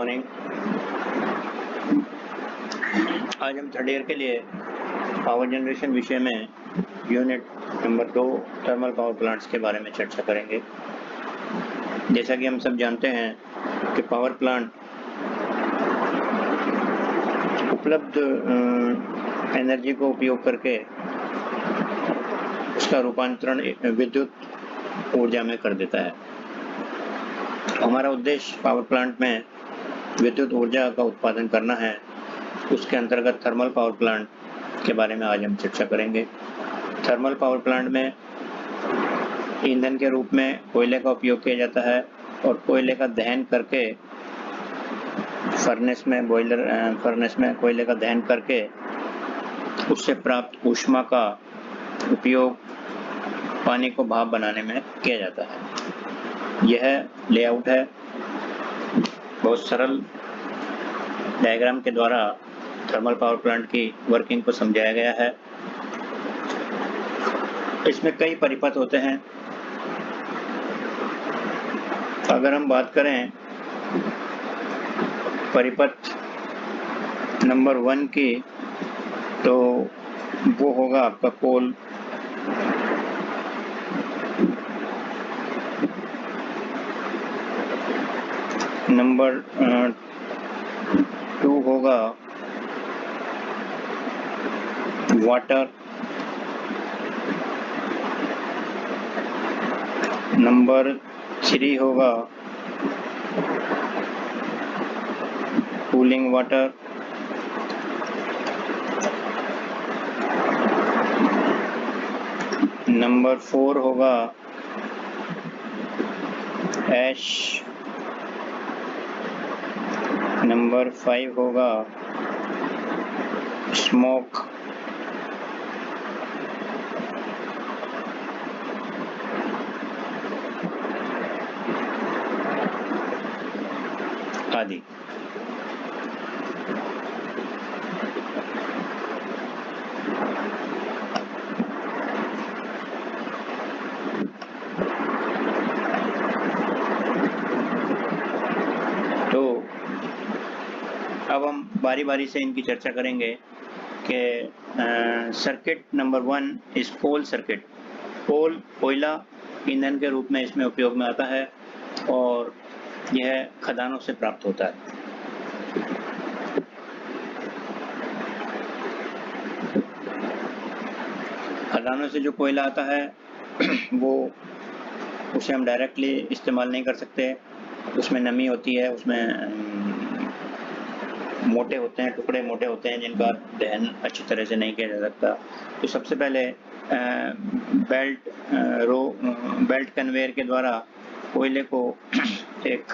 Morning. आज हम third year के लिए पावर जनरेशन विषय में unit number 2 thermal power plants के बारे में चर्चा करेंगे। जैसा कि हम सब जानते हैं कि पावर प्लांट उपलब्ध एनर्जी को उपयोग करके उसका रूपांतरण विद्युत ऊर्जा में कर देता है। हमारा उद्देश्य पावर प्लांट में विद्युत ऊर्जा का उत्पादन करना है। उसके अंतर्गत थर्मल पावर प्लांट के बारे में आज हम चर्चा करेंगे। थर्मल पावर प्लांट में ईंधन के रूप में कोयले का उपयोग किया जाता है और कोयले का दहन करके फर्नेस में कोयले का दहन करके उससे प्राप्त ऊष्मा का उपयोग पानी को भाप बनाने में किया जाता है। यह लेआउट है, बहुत सरल डायग्राम के द्वारा थर्मल पावर प्लांट की वर्किंग को समझाया गया है। इसमें कई परिपथ होते हैं। अगर हम बात करें परिपथ नंबर 1 की, तो वो होगा आपका कोल। नंबर 2 होगा वाटर। नंबर 3 होगा कूलिंग वाटर। नंबर 4 होगा ऐश। नंबर 5 होगा स्मोक। आदि। तो अब हम बारी बारी से इनकी चर्चा करेंगे कि सर्किट नंबर 1 इस कोल सर्किट। कोयला ईंधन के रूप में इसमें उपयोग में आता है और यह खदानों से प्राप्त होता है। खदानों से जो कोयला आता है वो उसे हम डायरेक्टली इस्तेमाल नहीं कर सकते। उसमें नमी होती है, उसमें मोटे होते हैं, टुकड़े मोटे होते हैं जिनका दहन अच्छी तरह से नहीं किया जा सकता। तो सबसे पहले बेल्ट कन्वेयर के द्वारा कोयले को एक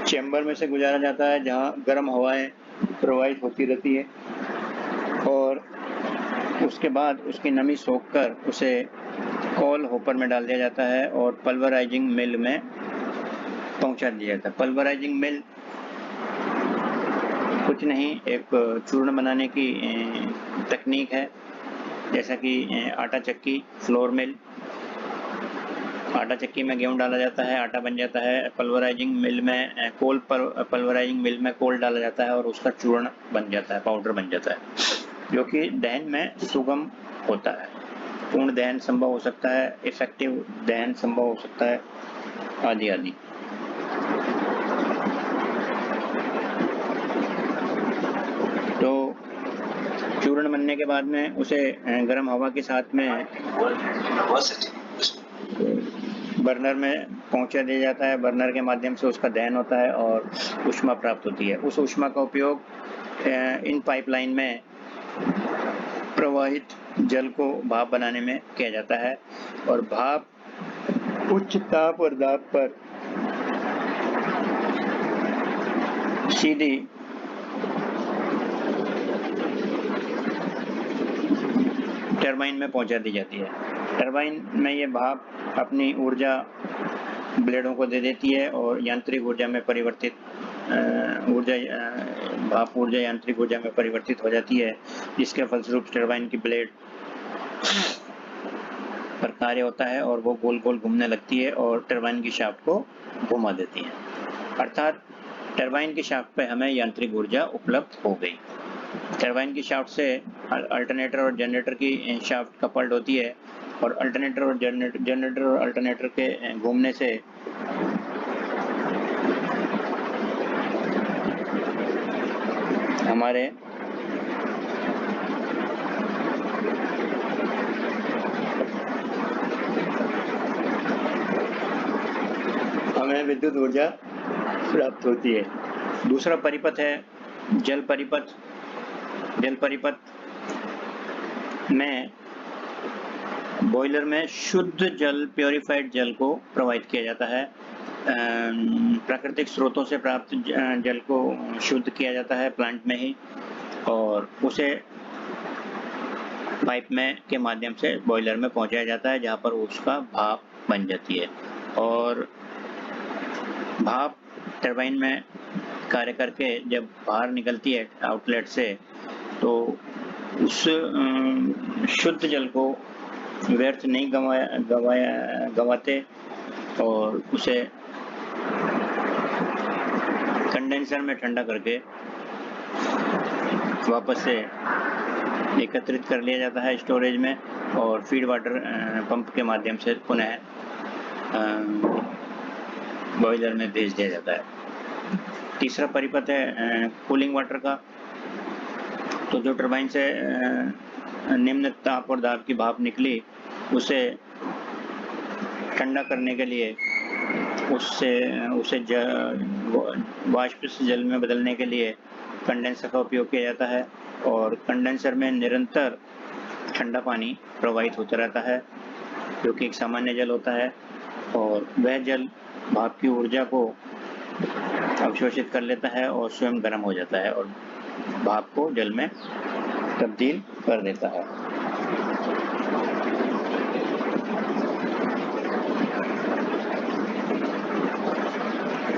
चैम्बर में से गुजारा जाता है जहां गर्म हवाएं प्रवाहित होती रहती है और उसके बाद उसकी नमी सोखकर उसे कोल हॉपर में डाल दिया जाता है और पल्वराइजिंग मिल में पहुंचा दिया जाता है। पल्वराइजिंग मिल कुछ नहीं, एक चूर्ण बनाने की तकनीक है, जैसा कि आटा चक्की, फ्लोर मिल। आटा चक्की में गेहूं डाला जाता है, आटा बन जाता है। पल्वराइजिंग मिल में पल्वराइजिंग मिल में कोल डाला जाता है और उसका चूर्ण बन जाता है, पाउडर बन जाता है, जो कि दहन में सुगम होता है। पूर्ण दहन संभव हो सकता है, इफेक्टिव दहन संभव हो सकता है, आदि आदि। तो चूर्ण बनने के बाद में उसे गर्म हवा के साथ में बर्नर में पहुंचा दिया जाता है। बर्नर के माध्यम से उसका दहन होता है और ऊष्मा प्राप्त होती है। उस ऊष्मा का उपयोग इन पाइपलाइन में प्रवाहित जल को भाप बनाने में किया जाता है और भाप उच्च ताप और दाब पर सीधी टरबाइन में पहुंचा दी जाती है। टरबाइन में ये भाप अपनी ऊर्जा ब्लेडों को दे देती है और यांत्रिक ऊर्जा में परिवर्तित भाप ऊर्जा यांत्रिक ऊर्जा में परिवर्तित हो जाती है, जिसके फलस्वरूप टरबाइन की ब्लेड पर कार्य होता है और वो गोल गोल घूमने लगती है और टरबाइन की शाफ्ट को घुमा देती है। अर्थात टरबाइन की शाफ्ट पे हमें यांत्रिक ऊर्जा उपलब्ध हो गई। टरबाइन की शाफ्ट से अल्टरनेटर और जनरेटर की शाफ्ट कपल्ड होती है और अल्टरनेटर और अल्टरनेटर के घूमने से हमारे हमें विद्युत ऊर्जा प्राप्त होती है। दूसरा परिपथ है जल परिपथ। जल परिपथ में बॉयलर में शुद्ध जल, प्योरीफाइड जल को प्रोवाइड किया जाता है। प्राकृतिक स्रोतों से प्राप्त जल को शुद्ध किया जाता है प्लांट में ही और उसे पाइप में के माध्यम से बॉयलर में पहुंचाया जाता है, जहां पर उसका भाप बन जाती है और भाप टरबाइन में कार्य करके जब बाहर निकलती है आउटलेट से, तो उस शुद्ध जल को व्यर्थ नहीं गवाते और उसे कंडेंसर में ठंडा करके वापस से एकत्रित कर लिया जाता है स्टोरेज में और फीड वाटर पंप के माध्यम से पुनः बॉयलर में भेज दिया जाता है। तीसरा परिपथ है कूलिंग वाटर का। तो जो टरबाइन से निम्न ताप और दाब की भाप निकली, उसे ठंडा करने के लिए उसे वाष्प से जल में बदलने के लिए कंडेंसर का उपयोग किया जाता है और कंडेंसर में निरंतर ठंडा पानी प्रवाहित होता रहता है, जो कि एक सामान्य जल होता है और वह जल भाप की ऊर्जा को अवशोषित कर लेता है और स्वयं गर्म हो जाता है और भाप को जल में तब्दील कर देता है।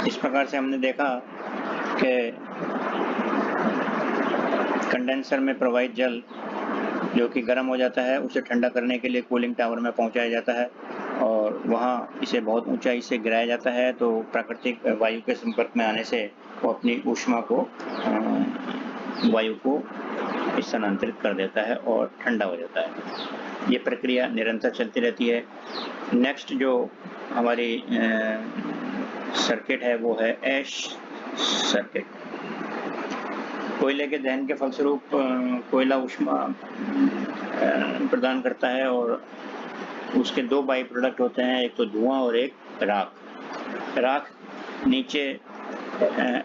इस प्रकार से हमने देखा कि कंडेंसर में प्रवाहित जल जो कि गर्म हो जाता है, उसे ठंडा करने के लिए कूलिंग टावर में पहुंचाया जाता है और वहां इसे बहुत ऊंचाई से गिराया जाता है, तो प्राकृतिक वायु के संपर्क में आने से वो अपनी ऊष्मा को वायु को स्थानांतरित कर देता है और ठंडा हो जाता है। ये प्रक्रिया निरंतर चलती रहती है। नेक्स्ट जो हमारी सर्किट है वो है ऐश सर्किट। कोयले के दहन के फलस्वरूप कोयला ऊष्मा प्रदान करता है और उसके दो बाई प्रोडक्ट होते हैं, एक तो धुआं और एक राख। राख नीचे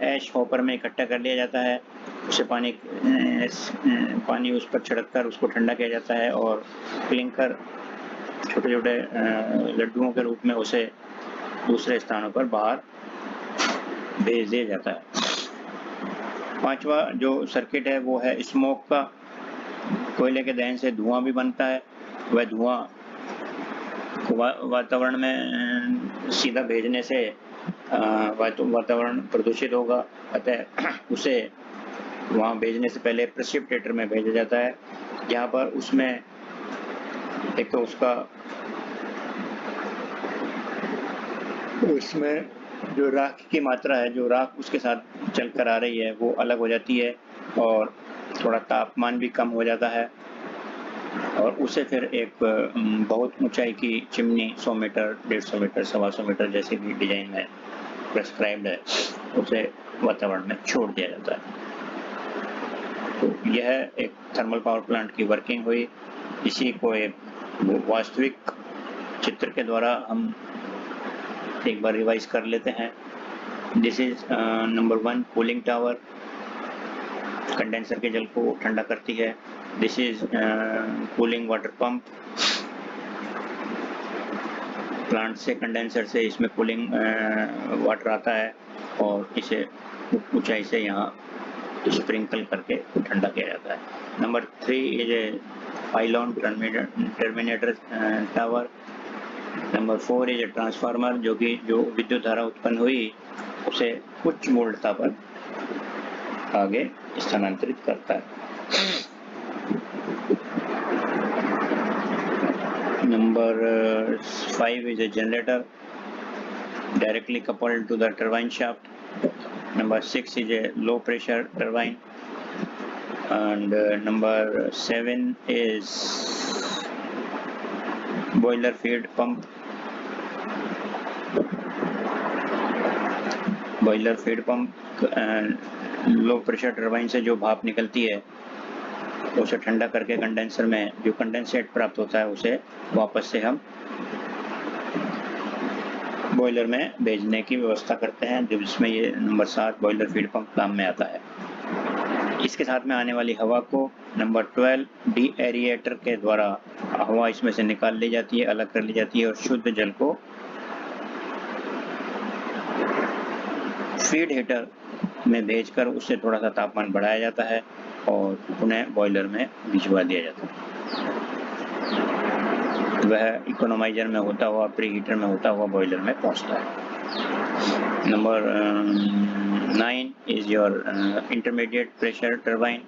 ऐश हॉपर में इकट्ठा कर लिया जाता है, उसे पानी उस पर छिड़ककर उसको ठंडा किया जाता है और क्लिंकर छोटे छोटे लड्डुओं के रूप में उसे दूसरे स्थानों पर बाहर भेज दिया जाता है। पांचवा जो सर्किट है वो है स्मोक का। कोयले के दहन से धुआं भी बनता है, वह धुआं वातावरण में सीधा भेजने से वातावरण प्रदूषित होगा, अतः उसे वहां भेजने से पहले प्रेसिपिटेटर में भेजा जाता है, जहां पर उसमें एक तो उसमें जो राख की मात्रा है, जो राख उसके साथ चलकर आ रही है, वो अलग हो जाती है और थोड़ा तापमान भी कम हो जाता है और उसे फिर एक बहुत ऊंचाई की चिमनी 100 मीटर, 150 मीटर, 125 मीटर जैसे भी डिजाइन में प्रेस्क्राइब्ड है, उसे वातावरण में छोड़ दिया जाता है। तो यह एक थर्मल पावर प्लांट की वर्किंग हुई। इसी को एक वास्तविक चित्र के द्वारा हम एक बार रिवाइज कर लेते हैं। This is number 1 cooling tower, condenser के जल को ठंडा करती है। This is cooling water pump, plant से कंडेंसर से इसमें कूलिंग वाटर आता है और इसे ऊंचाई से यहाँ स्प्रिंकल करके ठंडा किया जाता है। Number 3 is a pylon terminator tower. Number 4 is a transformer, जो विद्युत धारा उत्पन्न हुई उसे उच्च वोल्टता पर आगे स्थानांतरित करता है। Number 5 is a generator directly coupled to the turbine shaft. Number 6 is a low pressure turbine, and number 7 is boiler feed pump. Boiler feed pump low pressure turbine से जो भाप निकलती है उसे ठंडा करके कंडेंसर में जो कंडेंसेट प्राप्त होता है उसे वापस से हम बॉयलर में भेजने की व्यवस्था करते हैं, जिसमें ये नंबर 7 बॉयलर फीड पंप काम में आता है। इसके साथ में आने वाली हवा को नंबर 12 डी एरिएटर के द्वारा हवा इसमें से निकाल ली जाती है, अलग कर ली जाती है और शुद्ध जल को फीड हीटर में भेजकर उससे थोड़ा सा तापमान बढ़ाया जाता है और उन्हें बॉयलर में भिजवा दिया जाता है। वह इकोनोमाइजर में होता हुआ, प्री हीटर में होता हुआ बॉयलर में पहुंचता है। Number 9 is your intermediate pressure turbine.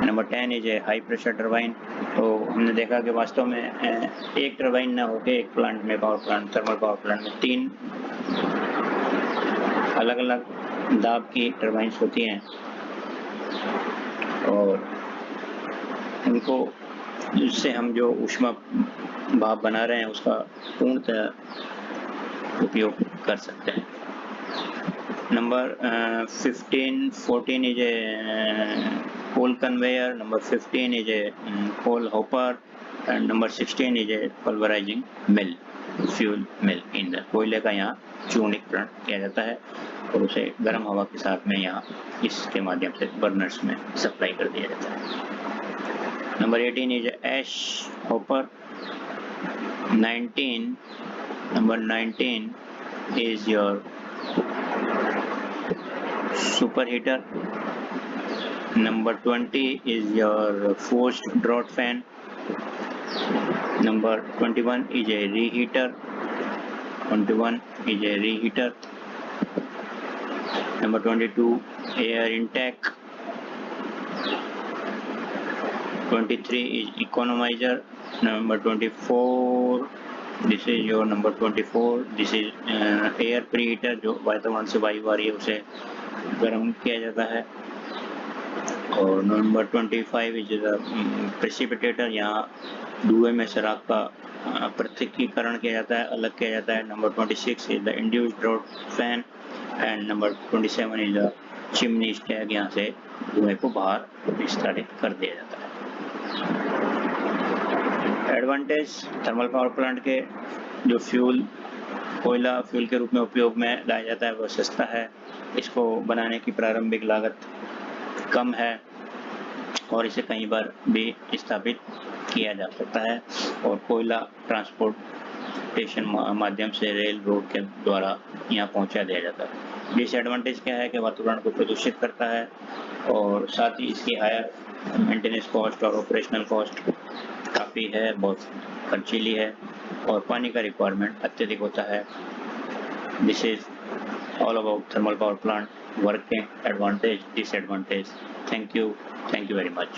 Number 10 is a high pressure turbine. तो हमने देखा कि वास्तव में एक टरबाइन न होकर एक प्लांट में, power plant, thermal power plant में 3 अलग अलग दाब की टरबाइन्स होती हैं और उनको जिससे हम जो ऊष्मा भाप बना रहे हैं उसका पूर्णतः उपयोग कर सकते हैं। Number 14 is a coal conveyor, number 15 is a coal hopper, and number 16 is a pulverizing mill, fuel mill in the कोयले का यहाँ चूर्णीकरण किया जाता है और उसे गर्म हवा के साथ में यहाँ इसके माध्यम से बर्नर्स में सप्लाई कर दिया जाता है। Number 18 is ash hopper. Number 19 is your superheater. Number 20 is your forced draught fan. Number 21 is a reheater. Number 22 air intake. 23 is economizer. Number 24, this is your number 24. This is air preheater, जो वातावरण से वायु आ रही है उसे गर्म किया जाता है। और नंबर 25 इज प्रेसिपिटेटर, यहाँ धुएं में शराब का पृथक्कीकरण किया जाता है, अलग किया जाता है। Number 26 is the induced draught fan and number 27 is the chimney stack, यहाँ से धुएं को बाहर विस्तारित कर दिया जाता है। एडवांटेज थर्मल पावर प्लांट के जो कोयला फ्यूल के रूप में उपयोग में लाया जाता है वह सस्ता है, इसको बनाने की प्रारंभिक लागत कम है और इसे कई बार भी स्थापित किया जा सकता है और कोयला ट्रांसपोर्टेशन माध्यम से रेल रोड के द्वारा यहाँ पहुँचा दिया जाता है। डिसएडवांटेज क्या है कि वातावरण को प्रदूषित करता है और साथ ही इसकी हायर मेंटेनेंस कॉस्ट और ऑपरेशनल कॉस्ट काफ़ी है, बहुत खर्चीली है और पानी का रिक्वायरमेंट अत्यधिक होता है। This is all about thermal power plant working, advantage, disadvantage. Thank you very much.